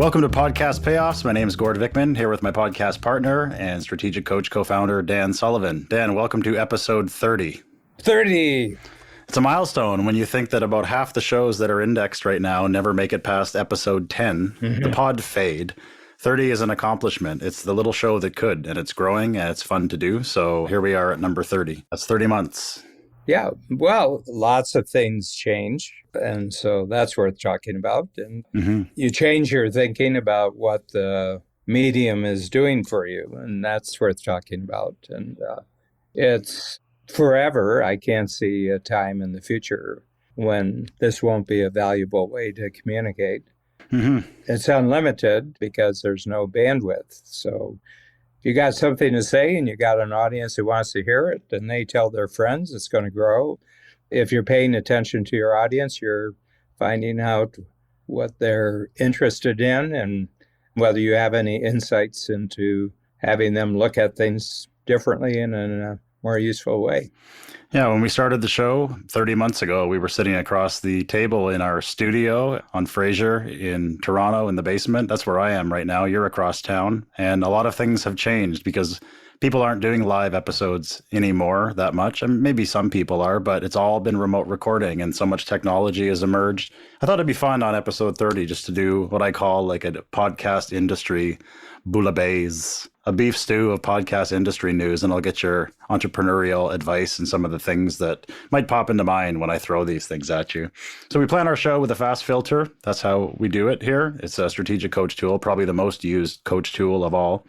Welcome to Podcast Payoffs. My name is Gord Vickman, here with my podcast partner and strategic coach co-founder, Dan Sullivan. Dan, welcome to episode 30. 30! It's a milestone when you think that about half the shows that are indexed right now never make it past episode 10. The pod fade. 30 is an accomplishment. It's the little show that could, and it's growing, and it's fun to do. So here we are at number 30. That's 30 months. Yeah, well, lots of things change, and so that's worth talking about. And you change your thinking about what the medium is doing for you, and that's worth talking about. And it's forever. I can't see a time in the future when this won't be a valuable way to communicate. It's unlimited because there's no bandwidth. So if you got something to say and you got an audience who wants to hear it, and they tell their friends, it's going to grow. If you're paying attention to your audience, you're finding out what they're interested in and whether you have any insights into having them look at things differently and in a more useful way. Yeah, when we started the show 30 months ago, we were sitting across the table in our studio on Fraser in Toronto in the basement. That's where I am right now. You're across town. And a lot of things have changed because people aren't doing live episodes anymore that much. And maybe some people are, but it's all been remote recording and so much technology has emerged. I thought it'd be fun on episode 30 just to do what I call like a podcast industry bouillabaisse, a beef stew of podcast industry news, and I'll get your entrepreneurial advice and some of the things that might pop into mind when I throw these things at you. So we plan our show with a fast filter. That's how we do it here. It's a strategic coach tool, probably the most used coach tool of all.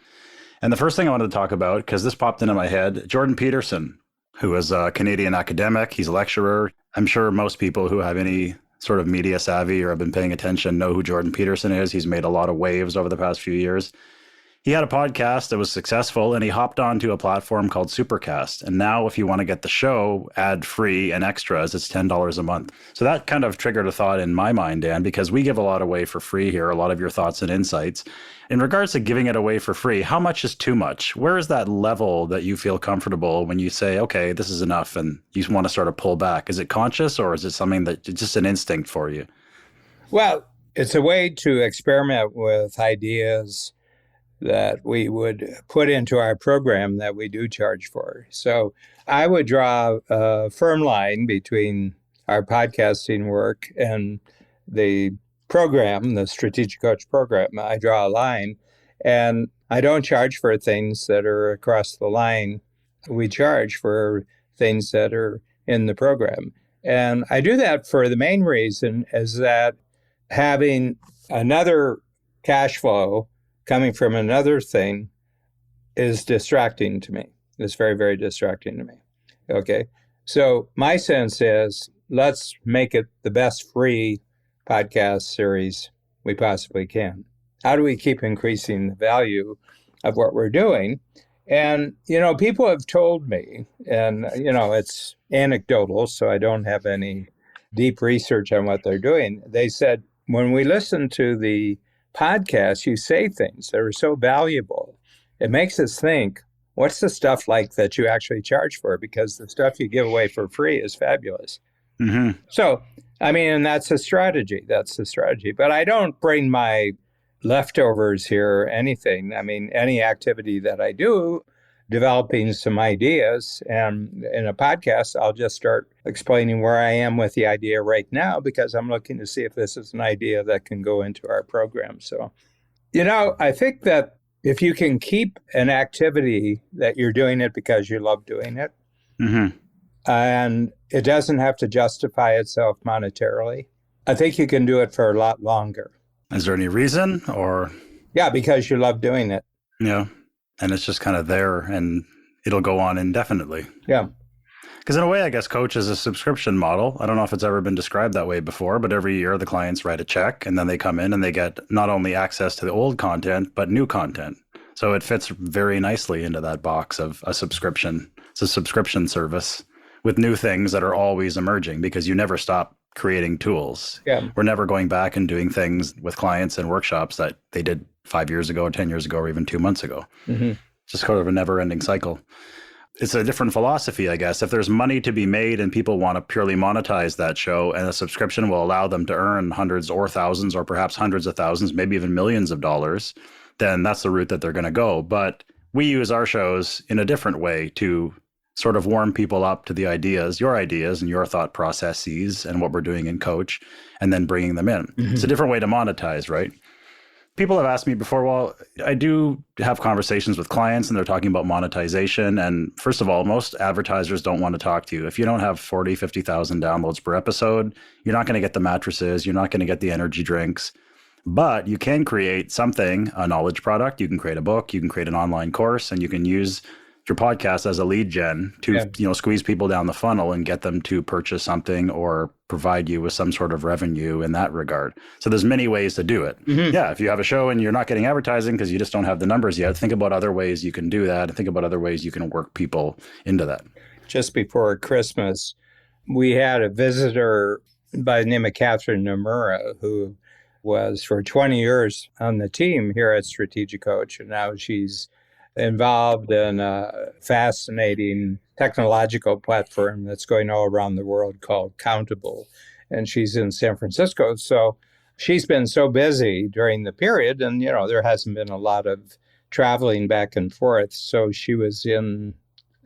And the first thing I wanted to talk about, because this popped into my head, Jordan Peterson, who is a Canadian academic. He's a lecturer. I'm sure most people who have any sort of media savvy or have been paying attention know who Jordan Peterson is. He's made a lot of waves over the past few years. He had a podcast that was successful, and he hopped onto a platform called Supercast. And now if you want to get the show ad-free and extras, it's $10 a month. So that kind of triggered a thought in my mind, Dan, because we give a lot away for free here, a lot of your thoughts and insights. In regards to giving it away for free, how much is too much? Where is that level that you feel comfortable when you say, okay, this is enough, and you want to sort of pull back? Is it conscious, or is it something that it's just an instinct for you? Well, it's a way to experiment with ideas that we would put into our program that we do charge for. So I would draw a firm line between our podcasting work and the program, the Strategic Coach program. I draw a line, and I don't charge for things that are across the line. We charge for things that are in the program. And I do that for the main reason is that having another cash flow coming from another thing is distracting to me. It's very, very distracting to me. Okay. So my sense is let's make it the best free podcast series we possibly can. How do we keep increasing the value of what we're doing? And, people have told me, and, it's anecdotal, so I don't have any deep research on what they're doing. They said, when we listen to the podcast, you say things that are so valuable. It makes us think, what's the stuff like that you actually charge for? Because the stuff you give away for free is fabulous. So, and that's a strategy. That's the strategy. But I don't bring my leftovers here or anything. Any activity that I do, developing some ideas, and in a podcast, I'll just start explaining where I am with the idea right now because I'm looking to see if this is an idea that can go into our program. So, I think that if you can keep an activity that you're doing it because you love doing it, and it doesn't have to justify itself monetarily, I think you can do it for a lot longer. Is there any reason or? Yeah, because you love doing it. Yeah. And it's just kind of there and it'll go on indefinitely. Yeah. Because in a way, I guess Coach is a subscription model. I don't know if it's ever been described that way before, but every year the clients write a check and then they come in and they get not only access to the old content, but new content. So it fits very nicely into that box of a subscription. It's a subscription service with new things that are always emerging because you never stop creating tools. Yeah. We're never going back and doing things with clients and workshops that they did 5 years ago, 10 years ago, or even 2 months ago. Just kind of a never ending cycle. It's a different philosophy, I guess. If there's money to be made and people want to purely monetize that show, and a subscription will allow them to earn hundreds or thousands or perhaps hundreds of thousands, maybe even millions of dollars, then that's the route that they're going to go. But we use our shows in a different way to sort of warm people up to the ideas and your thought processes and what we're doing in Coach, and then bringing them in. Mm-hmm. It's a different way to monetize, right? People have asked me before, well, I do have conversations with clients and they're talking about monetization. And first of all, most advertisers don't want to talk to you. If you don't have 40, 50,000 downloads per episode, you're not going to get the mattresses. You're not going to get the energy drinks. But you can create something, a knowledge product. You can create a book. You can create an online course, and you can use your podcast as a lead gen to squeeze people down the funnel and get them to purchase something or provide you with some sort of revenue in that regard. So there's many ways to do it. Mm-hmm. Yeah, if you have a show and you're not getting advertising because you just don't have the numbers yet, think about other ways you can do that, and think about other ways you can work people into that. Just before Christmas, we had a visitor by the name of Catherine Nomura, who was for 20 years on the team here at Strategic Coach, and now she's involved in a fascinating technological platform that's going all around the world called Countable. And she's in San Francisco. So she's been so busy during the period, and, there hasn't been a lot of traveling back and forth. So she was in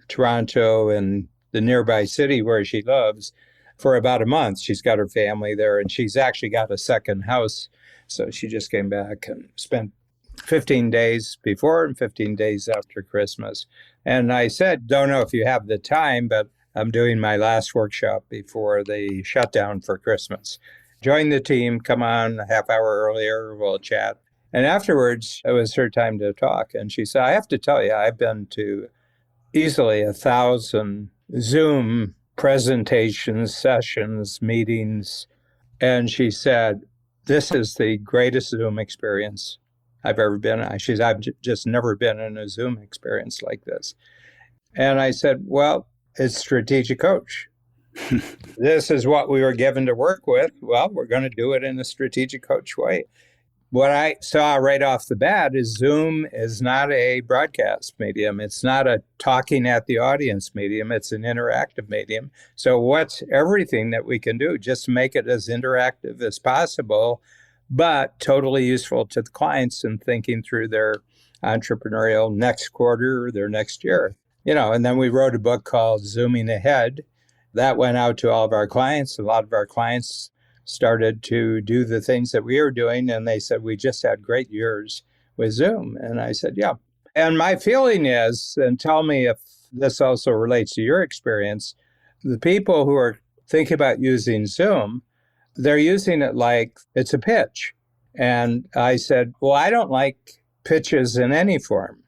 Toronto and the nearby city where she lives for about a month. She's got her family there, and she's actually got a second house. So she just came back and spent 15 days before and 15 days after Christmas. And I said, don't know if you have the time, but I'm doing my last workshop before the shutdown for Christmas. Join the team, come on a half hour earlier, we'll chat. And afterwards, it was her time to talk. And she said, I have to tell you, I've been to easily 1,000 Zoom presentations, sessions, meetings. And she said, this is the greatest Zoom experience I've ever been in. I've just never been in a Zoom experience like this. And I said, well, it's Strategic Coach. This is what we were given to work with. Well, we're going to do it in a Strategic Coach way. What I saw right off the bat is Zoom is not a broadcast medium. It's not a talking at the audience medium. It's an interactive medium. So what's everything that we can do just to make it as interactive as possible, but totally useful to the clients in thinking through their entrepreneurial next quarter or their next year. And then we wrote a book called Zooming Ahead. That went out to all of our clients. A lot of our clients started to do the things that we were doing, and they said, we just had great years with Zoom. And I said, yeah. And my feeling is, and tell me if this also relates to your experience, the people who are thinking about using Zoom, they're using it like it's a pitch. And I said, well, I don't like pitches in any form.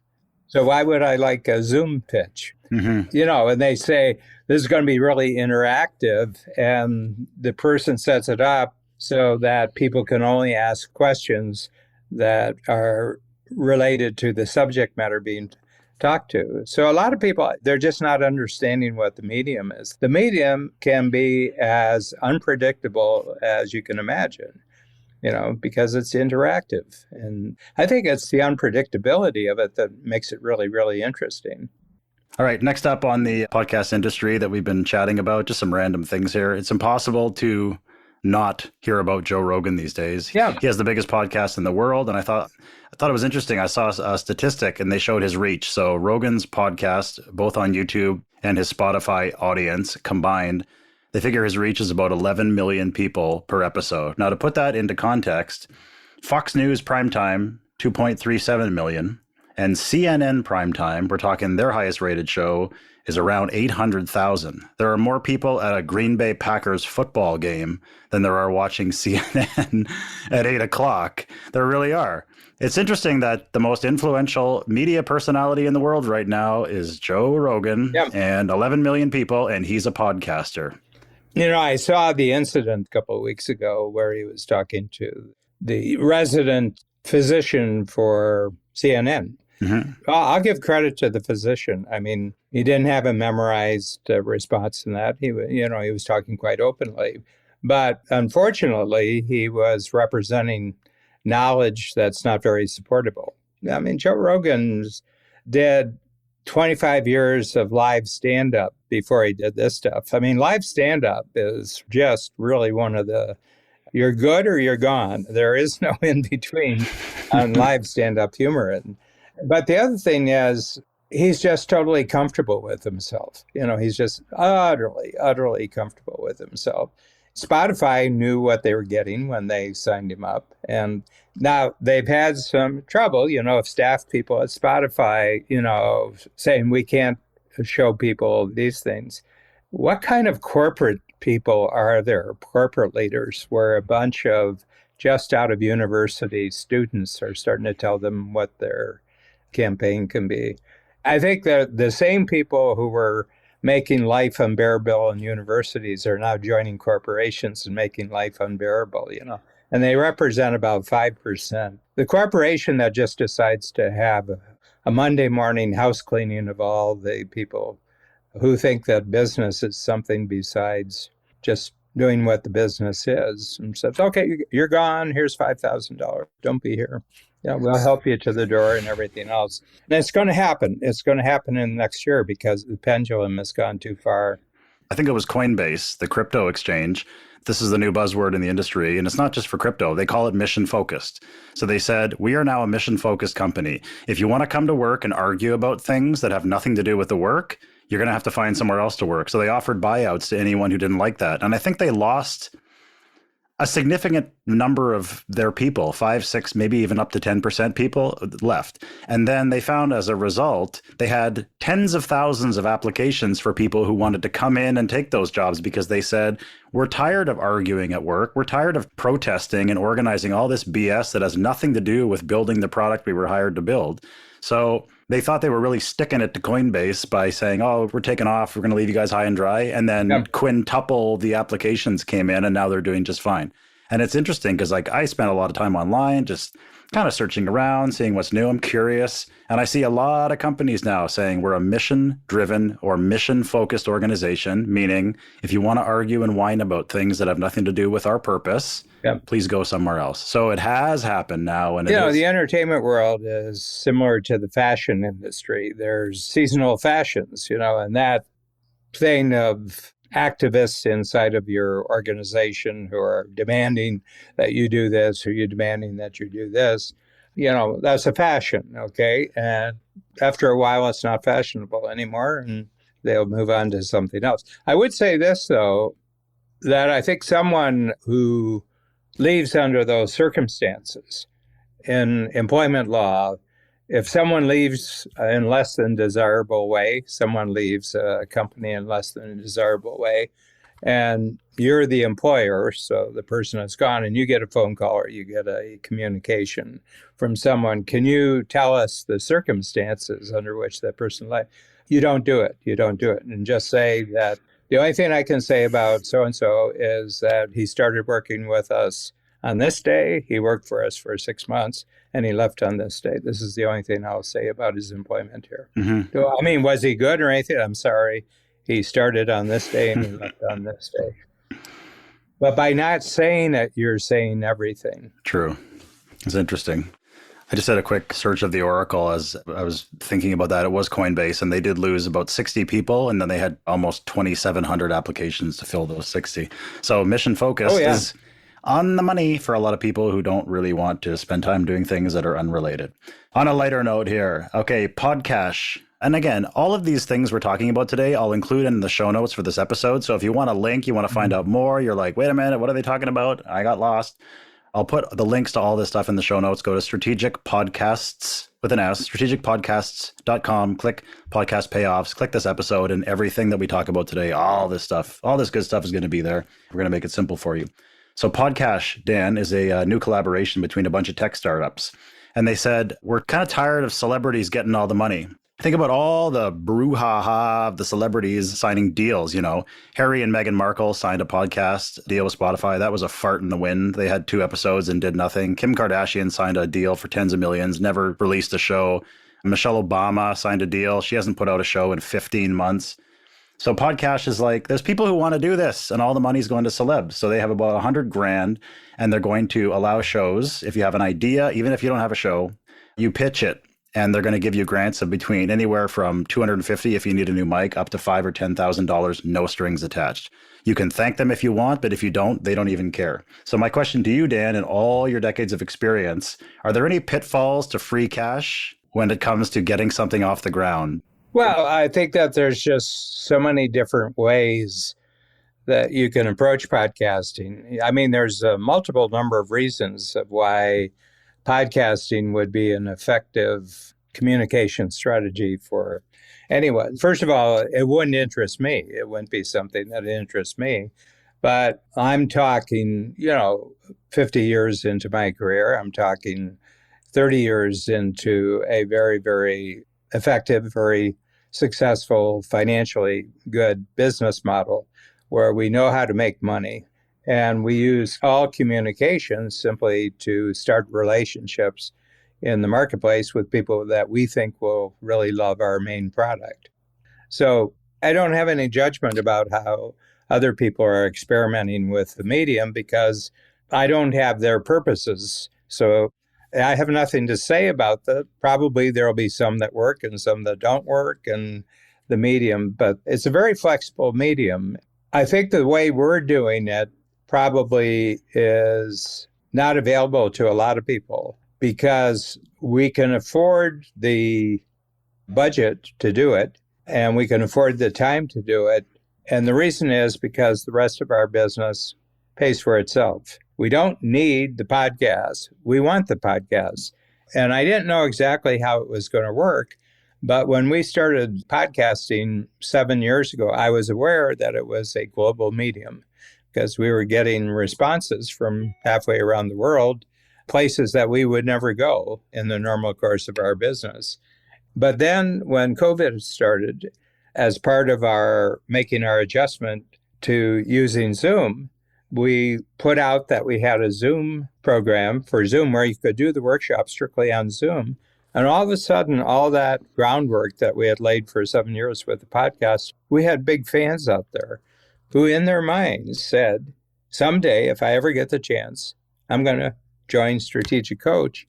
So why would I like a Zoom pitch? Mm-hmm. And they say, this is going to be really interactive. And the person sets it up so that people can only ask questions that are related to the subject matter being talked to. So a lot of people, they're just not understanding what the medium is. The medium can be as unpredictable as you can imagine, because it's interactive. And I think it's the unpredictability of it that makes it really, really interesting. All right. Next up on the podcast industry that we've been chatting about, just some random things here. It's impossible to not hear about Joe Rogan these days. Yeah. He has the biggest podcast in the world. And I thought it was interesting. I saw a statistic and they showed his reach. So Rogan's podcast, both on YouTube and his Spotify audience combined, they figure his reach is about 11 million people per episode. Now, to put that into context, Fox News primetime, 2.37 million. And CNN primetime, we're talking their highest rated show, is around 800,000. There are more people at a Green Bay Packers football game than there are watching CNN at 8 o'clock. There really are. It's interesting that the most influential media personality in the world right now is Joe Rogan, and 11 million people, and he's a podcaster. I saw the incident a couple of weeks ago where he was talking to the resident physician for CNN. Mm-hmm. I'll give credit to the physician. I mean, he didn't have a memorized response in that. He was talking quite openly. But unfortunately, he was representing knowledge that's not very supportable. I mean, Joe Rogan did 25 years of live stand-up before he did this stuff. I mean, live stand-up is just really one of the, you're good or you're gone. There is no in between on live stand-up humor. But the other thing is, he's just totally comfortable with himself. He's just utterly, utterly comfortable with himself. Spotify knew what they were getting when they signed him up. And now they've had some trouble, if staff people at Spotify, saying we can't show people these things. What kind of corporate people are there, corporate leaders, where a bunch of just out of university students are starting to tell them what their campaign can be? I think that the same people who were making life unbearable in universities are now joining corporations and making life unbearable, and they represent about 5%. The corporation that just decides to have a Monday morning house cleaning of all the people who think that business is something besides just doing what the business is, and says, okay, you're gone, here's $5,000, don't be here. We'll help you to the door and everything else. And it's going to happen. It's going to happen in the next year because the pendulum has gone too far. I think it was Coinbase, the crypto exchange. This is the new buzzword in the industry, and it's not just for crypto. They call it mission focused. So they said, we are now a mission focused company. If you want to come to work and argue about things that have nothing to do with the work, you're going to have to find somewhere else to work. So they offered buyouts to anyone who didn't like that. And I think they lost a significant number of their people, 5, 6, maybe even up to 10% people left. And then they found as a result, they had tens of thousands of applications for people who wanted to come in and take those jobs because they said, we're tired of arguing at work. We're tired of protesting and organizing all this BS that has nothing to do with building the product we were hired to build. So they thought they were really sticking it to Coinbase by saying, oh, we're taking off. We're going to leave you guys high and dry. And then quintuple the applications came in and now they're doing just fine. And it's interesting because I spent a lot of time online, just kind of searching around, seeing what's new. I'm curious. And I see a lot of companies now saying we're a mission-driven or mission-focused organization, meaning if you want to argue and whine about things that have nothing to do with our purpose, please go somewhere else. So it has happened now. And the entertainment world is similar to the fashion industry. There's seasonal fashions, and that thing of activists inside of your organization who are demanding that you do this or you're demanding that you do this, that's a fashion, okay? And after a while, it's not fashionable anymore, and they'll move on to something else. I would say this, though, that I think someone who leaves under those circumstances in employment law, if someone leaves in less than desirable way, someone leaves a company in less than a desirable way, and you're the employer, so the person is gone, and you get a phone call or you get a communication from someone, can you tell us the circumstances under which that person left? You don't do it. You don't do it. And just say that the only thing I can say about so-and-so is that he started working with us on this day. He worked for us for 6 months, and he left on this day. This is the only thing I'll say about his employment here. Mm-hmm. I mean, was he good or anything? I'm sorry. He started on this day and he left on this day. But by not saying it, you're saying everything. True. It's interesting. I just did a quick search of the Oracle as I was thinking about that. It was Coinbase, and they did lose about 60 people, and then they had almost 2,700 applications to fill those 60. So mission focused is on the money for a lot of people who don't really want to spend time doing things that are unrelated. On a lighter note here, okay, podcast. And again, all of these things we're talking about today, I'll include in the show notes for this episode. So if you want a link, you want to find out more, you're like, wait a minute, what are they talking about? I got lost. I'll put the links to all this stuff in the show notes. Go to Strategic Podcasts with an S, strategicpodcasts.com, click podcast payoffs, click this episode, and everything that we talk about today, all this stuff, all this good stuff is going to be there. We're going to make it simple for you. So Podcast, Dan, is a new collaboration between a bunch of tech startups. And they said, we're kind of tired of celebrities getting all the money. Think about all the brouhaha of the celebrities signing deals, Harry and Meghan Markle signed a podcast deal with Spotify. That was a fart in the wind. They had 2 episodes and did nothing. Kim Kardashian signed a deal for tens of millions, never released a show. Michelle Obama signed a deal. She hasn't put out a show in 15 months. So podcast is like, there's people who want to do this and all the money's going to celebs. So they have about $100,000 and they're going to allow shows. If you have an idea, even if you don't have a show, you pitch it. and they're going to give you grants of between anywhere from 250 if you need a new mic up to $5,000 or $10,000, no strings attached. You can thank them if you want, but if you don't, they don't even care. So my question to you, Dan, in all your decades of experience, are there any pitfalls to free cash when it comes to getting something off the ground? Well, I think that there's just so many different ways that you can approach podcasting. I mean, there's a multiple number of reasons of why podcasting would be an effective communication strategy for anyone. First of all, it wouldn't interest me. It wouldn't be something that interests me. But I'm talking, 50 years into my career, I'm talking 30 years into a very, very effective, very successful, financially good business model where we know how to make money. And we use all communications simply to start relationships in the marketplace with people that we think will really love our main product. So I don't have any judgment about how other people are experimenting with the medium because I don't have their purposes. So I have nothing to say about that. Probably there'll be some that work and some that don't work in the medium, but it's a very flexible medium. I think the way we're doing it probably is not available to a lot of people because we can afford the budget to do it and we can afford the time to do it. And the reason is because the rest of our business pays for itself. We don't need the podcast. We want the podcast. And I didn't know exactly how it was going to work. But when we started podcasting 7 years ago, I was aware that it was a global medium because we were getting responses from halfway around the world, places that we would never go in the normal course of our business. But then when COVID started, as part of our making our adjustment to using Zoom, we put out that we had a Zoom program for Zoom where you could do the workshop strictly on Zoom. And all of a sudden, all that groundwork that we had laid for 7 years with the podcast, we had big fans out there who in their minds said, someday, if I ever get the chance, I'm going to join Strategic Coach.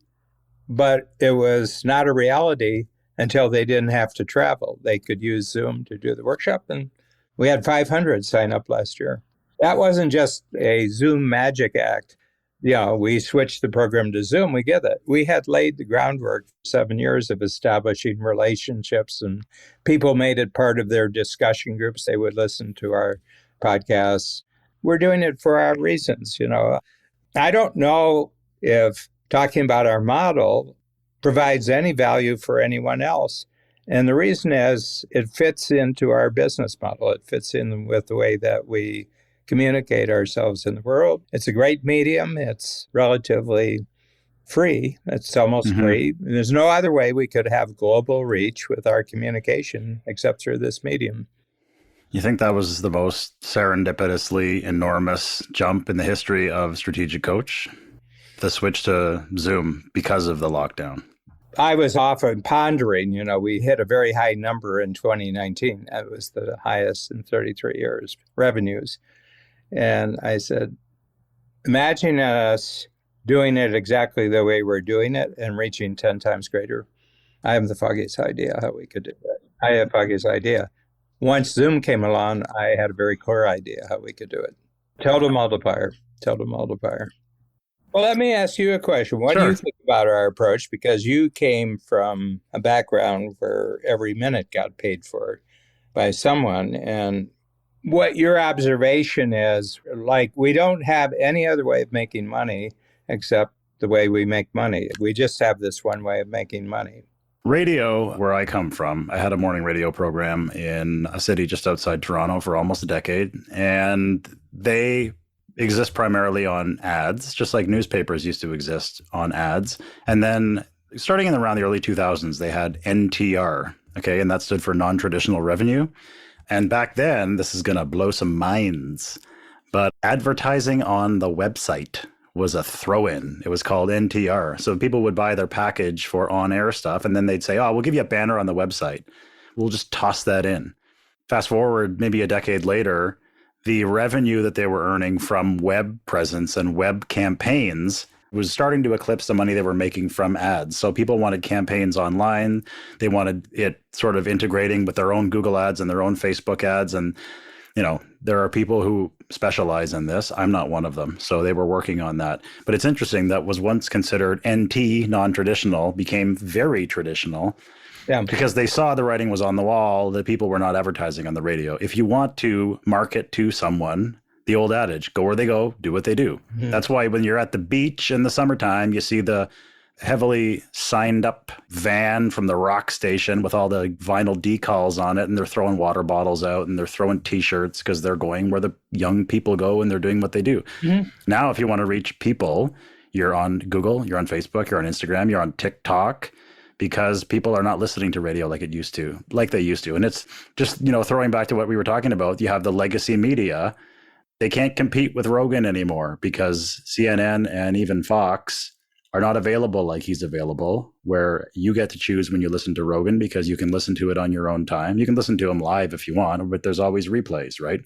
But it was not a reality until they didn't have to travel. They could use Zoom to do the workshop. And we had 500 sign up last year. That wasn't just a Zoom magic act. We switched the program to Zoom. We get it. We had laid the groundwork for 7 years of establishing relationships, and people made it part of their discussion groups. They would listen to our podcasts. We're doing it for our reasons. I don't know if talking about our model provides any value for anyone else. And the reason is it fits into our business model. It fits in with the way that we communicate ourselves in the world. It's a great medium. It's relatively free. It's almost free. There's no other way we could have global reach with our communication except through this medium. You think that was the most serendipitously enormous jump in the history of Strategic Coach? The switch to Zoom because of the lockdown? I was often pondering, we hit a very high number in 2019. That was the highest in 33 years, revenues. And I said, imagine us doing it exactly the way we're doing it and reaching 10 times greater. I have the foggiest idea how we could do that. I have the foggiest idea. Once Zoom came along, I had a very clear idea how we could do it. Total multiplier. Well, let me ask you a question. What do you think about our approach? Because you came from a background where every minute got paid for by someone. And what your observation is, we don't have any other way of making money except the way we make money. We just have this one way of making money. Radio, where I come from, I had a morning radio program in a city just outside Toronto for almost a decade, and they exist primarily on ads, just like newspapers used to exist on ads. And then starting in around the early 2000s, they had NTR, okay, and that stood for non-traditional revenue. And back then, this is going to blow some minds, but advertising on the website was a throw-in. It was called NTR. So people would buy their package for on-air stuff, and then they'd say, we'll give you a banner on the website. We'll just toss that in. Fast forward maybe a decade later, the revenue that they were earning from web presence and web campaigns was starting to eclipse the money they were making from ads. So people wanted campaigns online. They wanted it sort of integrating with their own Google ads and their own Facebook ads. And, there are people who specialize in this. I'm not one of them. So they were working on that. But it's interesting that was once considered NT, non-traditional, became very traditional. Yeah. Because they saw the writing was on the wall, that people were not advertising on the radio. If you want to market to someone, the old adage, go where they go, do what they do. Mm-hmm. That's why when you're at the beach in the summertime, you see the heavily signed up van from the rock station with all the vinyl decals on it, and they're throwing water bottles out and they're throwing T-shirts because they're going where the young people go and they're doing what they do. Mm-hmm. Now, if you want to reach people, you're on Google, you're on Facebook, you're on Instagram, you're on TikTok, because people are not listening to radio like they used to. And it's just, throwing back to what we were talking about, you have the legacy media. They can't compete with Rogan anymore because CNN and even Fox are not available like he's available, where you get to choose when you listen to Rogan because you can listen to it on your own time. You can listen to him live if you want, but there's always replays, right?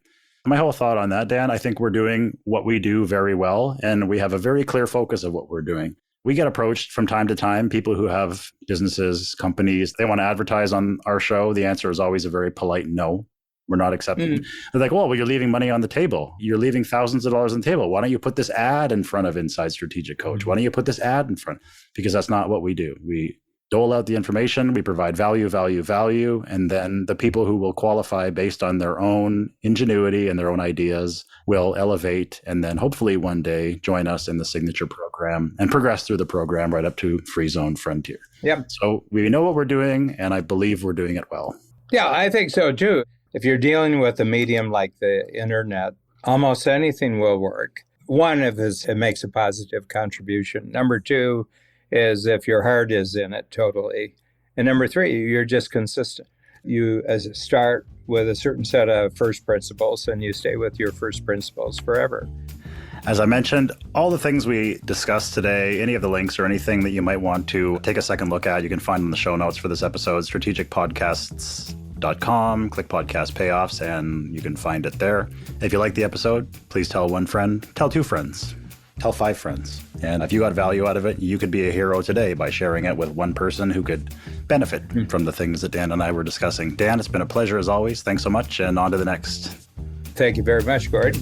My whole thought on that, Dan, I think we're doing what we do very well, and we have a very clear focus of what we're doing. We get approached from time to time, people who have businesses, companies, they want to advertise on our show. The answer is always a very polite no. We're not accepting. They're like, well, you're leaving money on the table. You're leaving thousands of dollars on the table. Why don't you put this ad in front of Inside Strategic Coach? Why don't you put this ad in front? Because that's not what we do. We dole out the information. We provide value. And then the people who will qualify based on their own ingenuity and their own ideas will elevate and then hopefully one day join us in the signature program and progress through the program right up to Free Zone Frontier. Yep. So we know what we're doing, and I believe we're doing it well. Yeah, I think so too. If you're dealing with a medium like the internet, almost anything will work. One, if it makes a positive contribution. Number two is if your heart is in it totally. And number three, you're just consistent. You start with a certain set of first principles and you stay with your first principles forever. As I mentioned, all the things we discussed today, any of the links or anything that you might want to take a second look at, you can find in the show notes for this episode, strategicpodcasts.com. Click podcast payoffs and you can find it there. If you like the episode, please tell one friend, tell two friends, tell 5 friends. And if you got value out of it, you could be a hero today by sharing it with one person who could benefit from the things that Dan and I were discussing. Dan, it's been a pleasure as always. Thanks so much, and on to the next. Thank you very much, Gord.